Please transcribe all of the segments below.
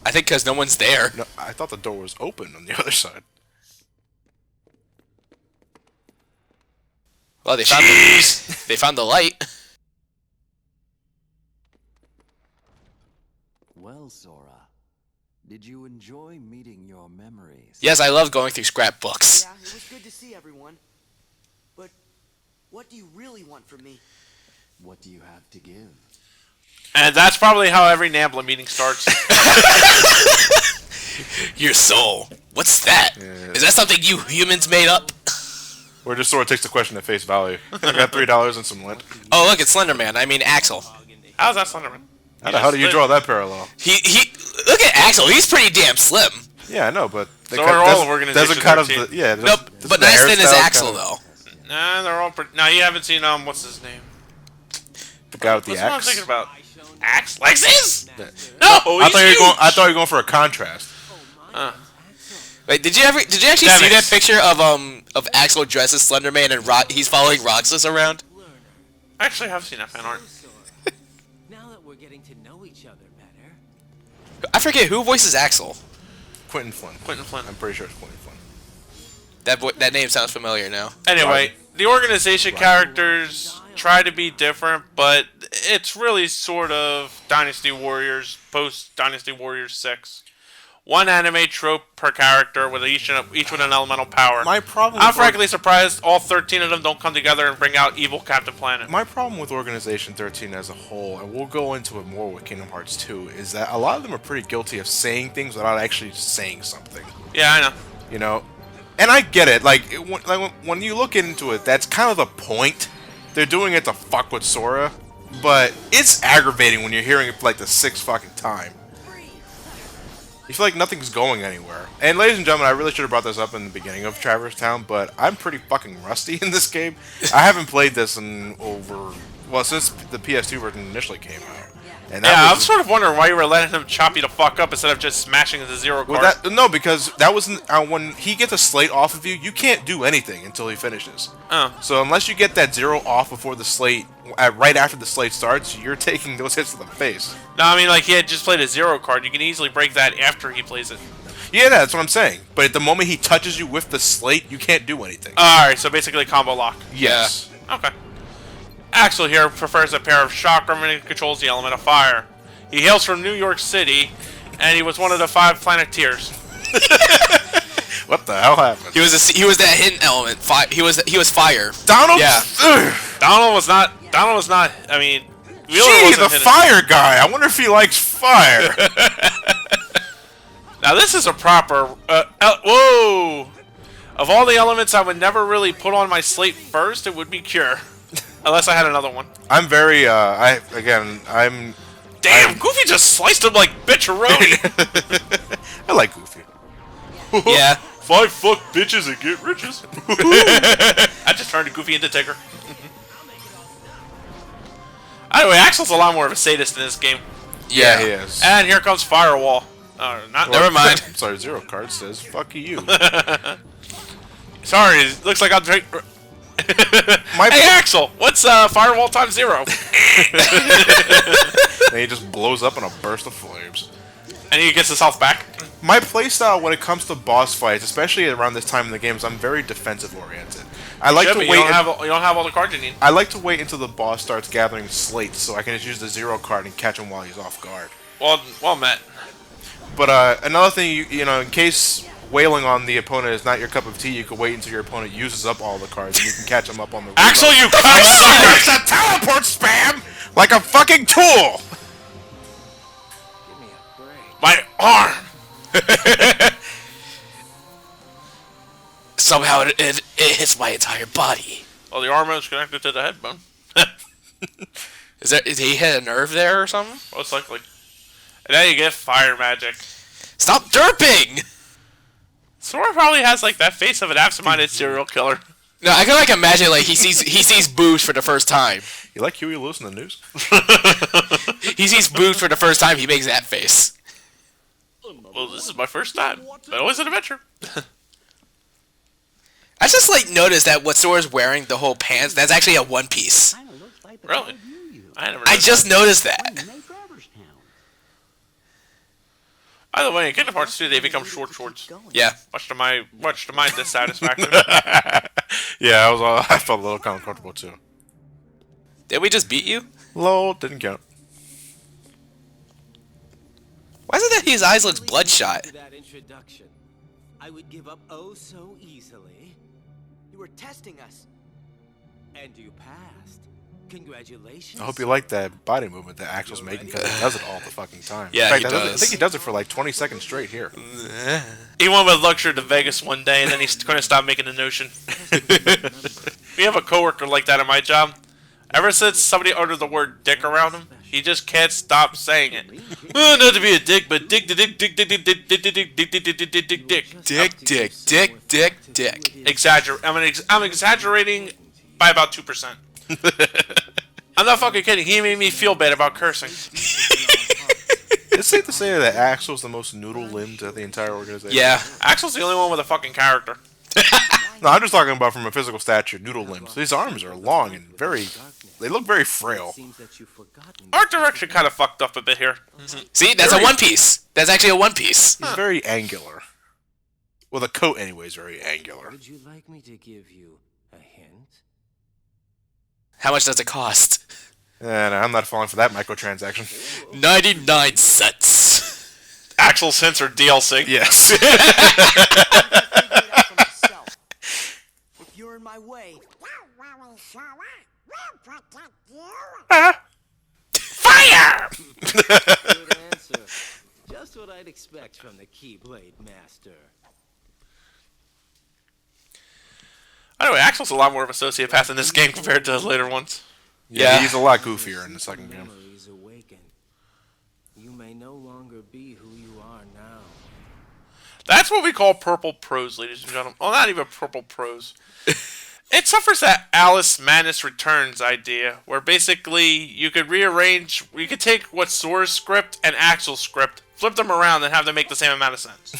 I think because no one's there. No, I thought the door was open on the other side. Well, they found the light. Well, Sora, did you enjoy meeting your memories? Yes, I love going through scrapbooks. Yeah, it was good to see everyone. But what do you really want from me? What do you have to give? And that's probably how every Nambla meeting starts. Your soul. What's that? Yeah. Is that something you humans made up? Or just sort of takes the question at face value. I got $3 and some lint. Oh, look, it's Slender Man. I mean, Axel. How's that Slenderman? How the hell do you draw that parallel? He. Look at Axel. He's pretty damn slim. Yeah, I know, but So are all organizations doesn't kind of 13. yeah. Nope, but not as thin as Axel though. Nah, they're all pretty. Nah, you haven't seen what's his name? The guy with the What's what I'm axe. thinking about? Axe Lexus? Yeah. No, I thought you were going for a contrast. Wait, did you actually see that picture of Axel dressed as Slender Man and he's following Roxas around? I actually have seen that fan art. Now that we're getting to know each other better. I forget who voices Axel. Quentin Flynn. Quentin Flynn. I'm pretty sure it's Quentin Flynn. That name sounds familiar now. Anyway, the organization characters try to be different, but it's really sort of Dynasty Warriors, post Dynasty Warriors 6. One anime trope per character with each with an elemental power. My problem. I'm frankly surprised all 13 of them don't come together and bring out evil Captain Planet. My problem with Organization 13 as a whole, and we'll go into it more with Kingdom Hearts 2, is that a lot of them are pretty guilty of saying things without actually saying something. Yeah, I know. You know, and I get it. Like when you look into it, that's kind of the point. They're doing it to fuck with Sora, but it's aggravating when you're hearing it for like the 6th fucking time. You feel like nothing's going anywhere. And ladies and gentlemen, I really should have brought this up in the beginning of Traverse Town, but I'm pretty fucking rusty in this game. I haven't played this in since the PS2 version initially came out. And Yeah, I was sort of wondering why you were letting him chop you the fuck up instead of just smashing the zero card. No, because that wasn't when he gets a slate off of you, you can't do anything until he finishes. Oh. So unless you get that 0 off before the slate, right after the slate starts, you're taking those hits to the face. No, I mean, like, he had just played a zero card. You can easily break that after he plays it. Yeah, that's what I'm saying. But at the moment he touches you with the slate, you can't do anything. Alright, so basically combo lock. Yes. Okay. Axel here prefers a pair of chakra and controls the element of fire. He hails from New York City, and he was one of the 5 Planeteers. What the hell happened? He was that hidden element. He was fire. Donald. Yeah. Donald was not. I mean, Wheeler Gee, wasn't the hidden. fire guy. I wonder if he likes fire. Now this is a proper. Whoa! Of all the elements I would never really put on my slate first, it would be Cure. Unless I had another one. I'm very. I'm. Damn, Goofy just sliced him like bitcheroni. I like Goofy. Yeah. 5 fuck bitches and get riches. I just turned Goofy into Tigger. Anyway, Axel's a lot more of a sadist in this game. Yeah. He is. And here comes Firewall. Never mind. I'm sorry, Zero Card says, fuck you. Sorry, it looks like I'm drinking. Hey Axel, what's Firewall times 0? And he just blows up in a burst of flames. And he gets his health back. My playstyle when it comes to boss fights, especially around this time in the games, I'm very defensive oriented. I like to wait. You don't have all the cards you need. I like to wait until the boss starts gathering slates so I can just use the 0 card and catch him while he's off guard. Well met. But another thing, you know, in case wailing on the opponent is not your cup of tea, you can wait until your opponent uses up all the cards and you can catch him up on the Axel, you It's cocksucker! a teleport spam like a fucking tool. My arm! Somehow it hits my entire body. Well, the arm is connected to the head bone. Is he hit a nerve there or something? Most likely. And then you get fire magic. Stop derping! Sora probably has like that face of an absent-minded serial killer. No, I can like imagine like he sees boobs for the first time. You like Huey Lewis in the news? He sees boobs for the first time. He makes that face. Well, this is my first time, but always an adventure. I just like noticed that what Sora's wearing, the whole pants, that's actually a one piece. Really? I never. I just noticed that. By the way, in Kingdom Hearts 2, they become short shorts. Yeah. Much to my dissatisfaction. Yeah, I felt a little uncomfortable too. Did we just beat you? Lol, didn't count. Why is it that his eyes look bloodshot? That introduction, I would give up oh so easily. You were testing us. And you passed. Congratulations. I hope you like that body movement that Axel's making because he does it all the fucking time. Yeah, In fact, he I does. think he does it for like 20 seconds straight here. He went with Luxor to Vegas one day, and then he's going to stop making the notion. We have a coworker like that at my job. Ever since somebody uttered the word dick around him, he just can't stop saying it. Not to be a dick, but dick, dick, dick, dick, dick, dick, dick, dick, dick, dick, dick, dick, dick, dick, Dick. I'm exaggerating by about 2%. I'm not fucking kidding. He made me feel bad about cursing. It's safe to say that Axel's the most noodle-limbed of the entire organization. Yeah. Axel's the only one with a fucking character. No, I'm just talking about from a physical stature, noodle limbs. These arms are long and they look very frail. Art direction kind of fucked up a bit here. See, that's a One Piece. That's actually a One Piece. He's very angular. Well, the coat anyway is very angular. Would you like me to give you a hint? How much does it cost? No, I'm not falling for that microtransaction. 99 cents. Axel's hints are DLC. Yes. If you're in my way, Fire! Good answer. Just what I'd expect from the Keyblade Master. Anyway, Axel's a lot more of a sociopath in this game compared to the later ones. Yeah, he's a lot goofier in the second game. Memories awaken. You may no longer be who you are now. That's what we call purple prose, ladies and gentlemen. Well, not even purple prose. It suffers that Alice Madness Returns idea, where basically you could take what Sora's script and Axel's script, flip them around, and have them make the same amount of sense.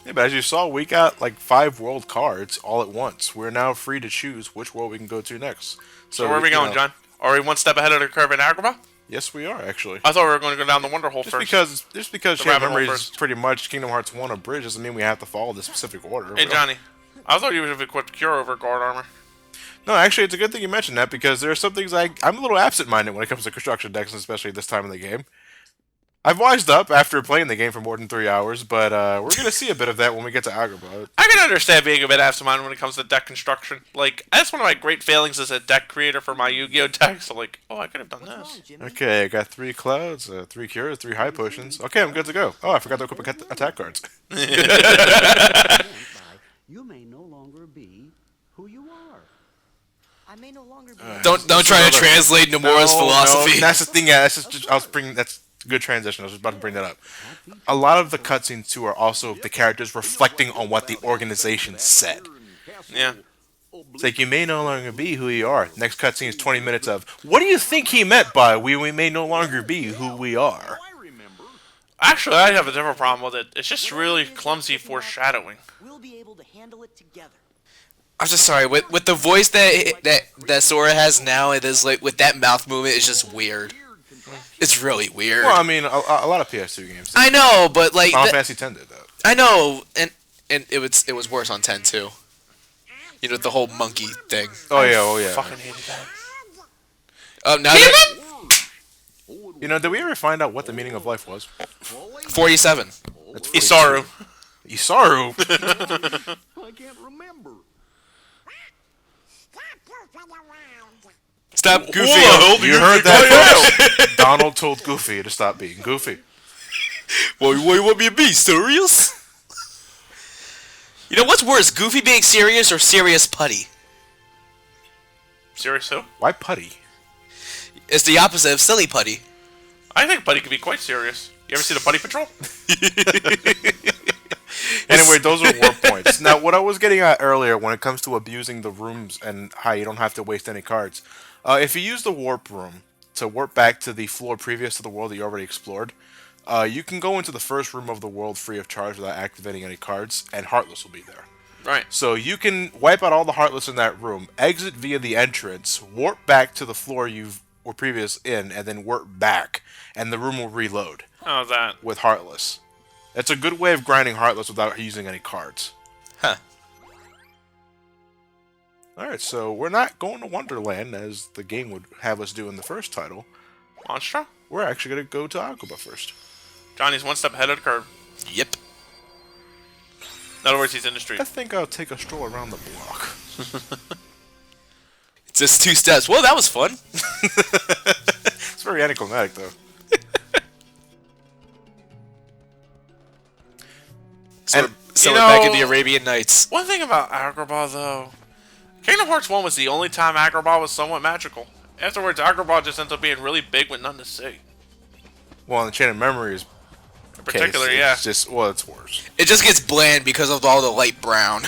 Yeah, but as you saw, we got like 5 world cards all at once. We're now free to choose which world we can go to next. So where are we going, John? Are we one step ahead of the curve in Agrabah? Yes, we are actually. I thought we were going to go down the Wonder Hole first. Just because The Shared rabbit hole Memories is first. pretty much Kingdom Hearts 1 Abridged doesn't mean we have to follow the specific order. Hey, Johnny. I thought you would have equipped Cure over guard armor. No, actually, it's a good thing you mentioned that because there are some things I'm a little absent-minded when it comes to construction decks, especially this time of the game. I've wised up after playing the game for more than 3 hours, but we're going to see a bit of that when we get to Agrabah. I can understand being a bit absent-minded when it comes to deck construction. Like, that's one of my great failings as a deck creator for my Yu-Gi-Oh! Decks. I'm like, oh, I could have done this. Okay, I got 3 clouds, 3 cures, 3 high potions. Okay, I'm good to go. Oh, I forgot to equip attack cards. You may no longer be who you are. I may no longer be. Don't try to translate Nomura's philosophy. No, that's the thing. Yeah, that's a good transition. I was about to bring that up. A lot of the cutscenes too are also the characters reflecting on what the organization said. Yeah. It's like you may no longer be who you are. Next cutscene is 20 minutes of what do you think he meant by we may no longer be who we are. Actually, I have a different problem with it. It's just really clumsy foreshadowing. We'll be able to handle it together. I'm just sorry. With the voice that Sora has now, it is like with that mouth movement, it's just weird. It's really weird. Well, I mean, a lot of PS2 games. I know, but like Final Fantasy X did that. I know, and it was worse on 10 too. You know, the whole monkey thing. Oh yeah. Fucking hated that. Now that You know, did we ever find out what the meaning of life was? 47. That's Isaru. Isaru. I can't remember. Stop Goofy. You heard that, folks? Donald told Goofy to stop being Goofy. What you want me to be, serious? You know what's worse, Goofy being serious or Serious Putty? Serious who? Why Putty? It's the opposite of Silly Putty. I think Putty could be quite serious. You ever see the Putty Patrol? Anyway, those are warp points. Now, what I was getting at earlier when it comes to abusing the rooms and how you don't have to waste any cards, if you use the warp room to warp back to the floor previous to the world that you already explored, you can go into the first room of the world free of charge without activating any cards, and Heartless will be there. Right. So you can wipe out all the Heartless in that room, exit via the entrance, warp back to the floor you've were previous in, and then warp back, and the room will reload How's that? with Heartless. It's a good way of grinding Heartless without using any cards. Huh. Alright, so we're not going to Wonderland, as the game would have us do in the first title. Monstro? We're actually going to go to Agrabah first. Johnny's one step ahead of the curve. Yep. In other words, he's in the street. I think I'll take a stroll around the block. It's just 2 steps. Well, that was fun. It's very anticlimactic, though. So you we're back in know- the Arabian Nights. One thing about Agrabah, though, Kingdom Hearts 1 was the only time Agrabah was somewhat magical. Afterwards, Agrabah just ends up being really big with nothing to see. Well, in the Chain of Memories In particular, yeah. it's just, well, it's worse. It just gets bland because of all the light brown.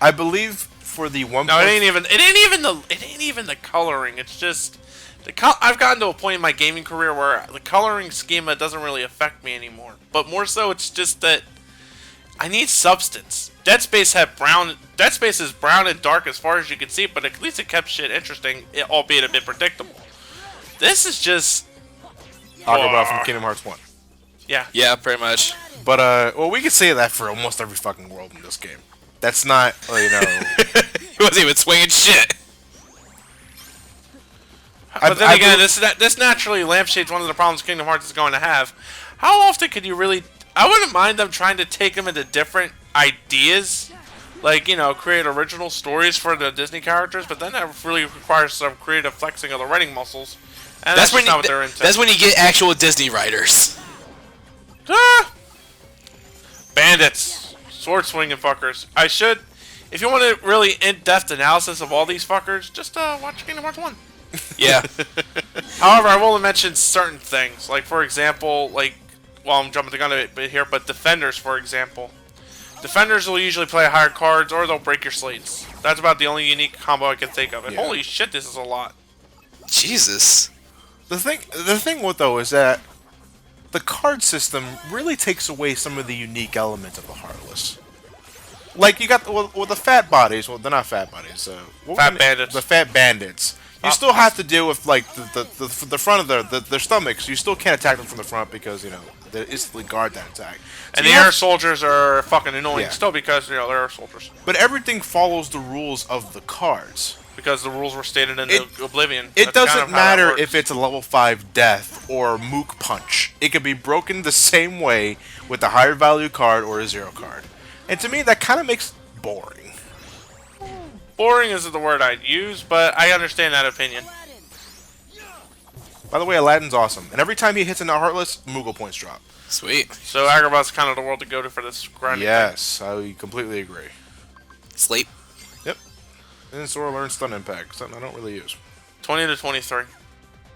I believe for the one. No, it ain't even the coloring. It's just I've gotten to a point in my gaming career where the coloring schema doesn't really affect me anymore. But more so, it's just that I need substance. Dead Space is brown and dark as far as you can see, but at least it kept shit interesting, albeit a bit predictable. This is just Agrabah from Kingdom Hearts 1. yeah. Yeah, pretty much. But, well, we could say that for almost every fucking world in this game. That's not, well, you know. He wasn't even swinging shit. But then again, this naturally lampshades one of the problems Kingdom Hearts is going to have. How often could you really? I wouldn't mind them trying to take them into different ideas, like, you know, create original stories for the Disney characters. But then that really requires some creative flexing of the writing muscles, and that's just not what they're into. That's when you get actual Disney writers. Ah! Bandits, sword swinging fuckers. If you want a really in-depth analysis of all these fuckers, just watch Kingdom Hearts 1. Yeah. However, I will mention certain things, like, for example, well, I'm jumping the gun a bit here, but defenders, for example. Defenders will usually play higher cards, or they'll break your slates. That's about the only unique combo I can think of. And Yeah. holy shit, this is a lot. Jesus. The thing with, though, is that the card system really takes away some of the unique elements of the Heartless. Like, you got the fat bodies. Well, they're not fat bodies. Fat bandits. The fat bandits. You still have to deal with, like, the front of their stomachs. You still can't attack them from the front because, you know, they instantly guard that attack. So And the you air have- soldiers are fucking annoying Yeah. still because, you know, they're air soldiers. But everything follows the rules of the cards. Because the rules were stated in the Oblivion. It That's kind doesn't of how that matter works. if it's a level 5 death or Mook Punch. It can be broken the same way with a higher value card or a 0 card. And to me, that kind of makes it boring. Boring isn't the word I'd use, but I understand that opinion. By the way, Aladdin's awesome. And every time he hits in a Heartless, Moogle points drop. Sweet. So Agrabah's kind of the world to go to for this grinding thing. Yes, I completely agree. Sleep. Yep. And then Sora learns Stun Impact, something I don't really use. 20 to 23.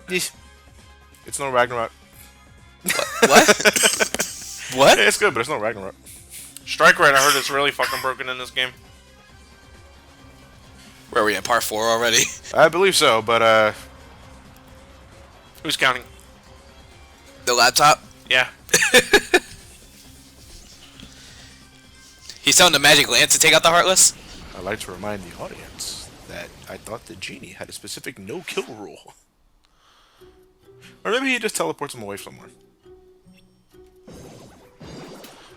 Yeesh. It's no Ragnarok. What? What? It's good, but it's no Ragnarok. Strike Rate, I heard, is really fucking broken in this game. Where are we at? Part 4 already? I believe so, but Who's counting? The laptop? Yeah. He's telling the Magic Lance to take out the Heartless? I'd like to remind the audience that I thought the genie had a specific no-kill rule. Or maybe he just teleports him away somewhere.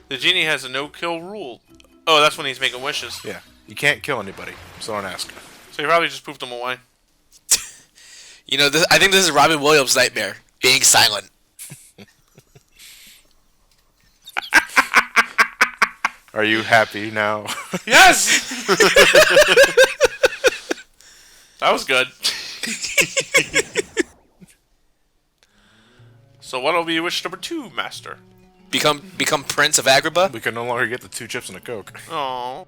The genie has a no-kill rule. Oh, that's when he's making wishes. Yeah, you can't kill anybody, so don't ask. So he probably just poofed him away. You know, I think this is Robin Williams' nightmare. Being silent. Are you happy now? Yes! That was good. So what'll be wish number 2, Master? Become Prince of Agrabah? We can no longer get the 2 chips and a Coke. Oh.